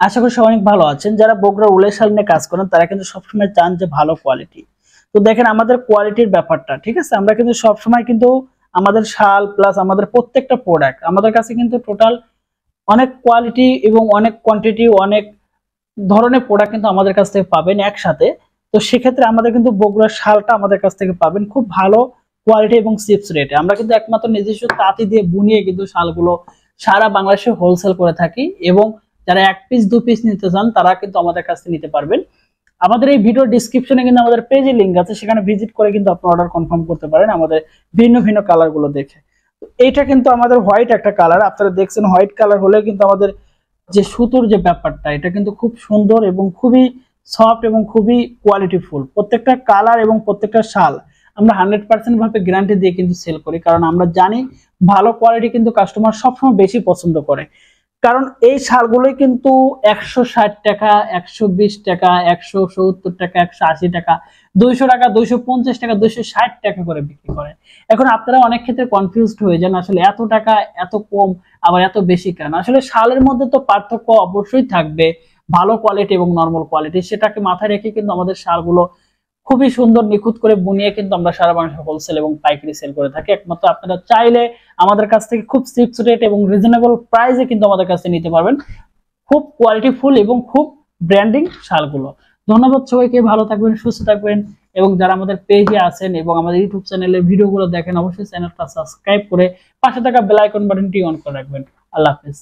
আশা করি সবাই অনেক ভালো আছেন। যারা বগুড়া উলের শাল নিয়ে কাজ করেন তারা কিন্তু সবসময় চান যে ভালো কোয়ালিটি। তো দেখেন আমাদের কোয়ালিটির ব্যাপারটা, ঠিক আছে? আমরা কিন্তু সবসময় কিন্তু আমাদের শাল প্লাস আমাদের প্রত্যেকটা প্রোডাক্ট আমাদের কাছে কিন্তু টোটাল অনেক কোয়ালিটি এবং অনেক কোয়ান্টিটি অনেক ধরনের প্রোডাক্ট কিন্তু আমাদের কাছ থেকে পাবেন একসাথে। তো সেক্ষেত্রে আমাদের কিন্তু বগুড়ার শালটা আমাদের কাছ থেকে পাবেন খুব ভালো কোয়ালিটি এবং চিপস রেটে। আমরা কিন্তু একমাত্র নিজস্ব তাঁতি দিয়ে বুনিয়ে কিন্তু শালগুলো সারা বাংলাদেশে হোলসেল করে থাকি, এবং যারা এক পিস দু পিস নিতে চান তারা কিন্তু আমাদের কাছ থেকে নিতে পারবেন। আমাদের এই ভিডিও ডিসক্রিপশনে কিন্তু আমাদের পেজে লিংক আছে, সেখানে ভিজিট করে কিন্তু আপনি অর্ডার কনফার্ম করতে পারেন আমাদের ভিন্ন ভিন্ন কালার গুলো দেখে। এইটা কিন্তু আমাদের হোয়াইট একটা কালার, আপনারা দেখছেন হোয়াইট কালার হলে কিন্তু আমাদের যে সুতোর যে ব্যাপারটা এটা কিন্তু খুব সুন্দর এবং খুবই সফট এবং খুবই কোয়ালিটিফুল। প্রত্যেকটা কালার এবং প্রত্যেকটা শাল আমরা 100% ভাবে গ্যারান্টি দিয়ে কিন্তু সেল করি, কারণ আমরা জানি ভালো কোয়ালিটি কিন্তু কাস্টমার সবসময় বেশি পছন্দ করে। কারণ এই শালগুলোই কিন্তু 160 টাকা, 120 টাকা, 170 টাকা, 180 টাকা, 200 টাকা, 250 টাকা, 260 টাকা করে বিক্রি করে। এখন আপনারা অনেক ক্ষেত্রে কনফিউজড হয়ে যান আসলে এত টাকা এত কম আবার এত বেশি কেন। আসলে শালের মধ্যে তো পার্থক্য অবশ্যই থাকবে, ভালো কোয়ালিটি এবং নরমাল কোয়ালিটি, সেটাকে মাথায় রেখে কিন্তু আমাদের শালগুলো খুবই সুন্দর নিখুঁত করে বুনিয়ে কিন্তু আমরা সারা বাংলাদেশে হোলসেল এবং পাইকারি সেল করে থাকি। একমাত্র আপনারা চাইলে আমাদের কাছ থেকে খুব ফিক্স রেট এবং রিজনেবল প্রাইসে কিন্তু আমাদের কাছ থেকে নিতে পারবেন খুব কোয়ালিটিফুল এবং খুব ব্র্যান্ডিং শালগুলো। ধন্যবাদ সবাইকে, ভালো থাকবেন, সুস্থ থাকবেন, এবং যারা আমাদের পেজে আছেন এবং আমাদের ইউটিউব চ্যানেলের ভিডিওগুলো দেখেন অবশ্যই চ্যানেলটা সাবস্ক্রাইব করে পাশে থাকা বেল আইকন বাটনটি অন করে রাখবেন। আল্লাহ হাফেজ।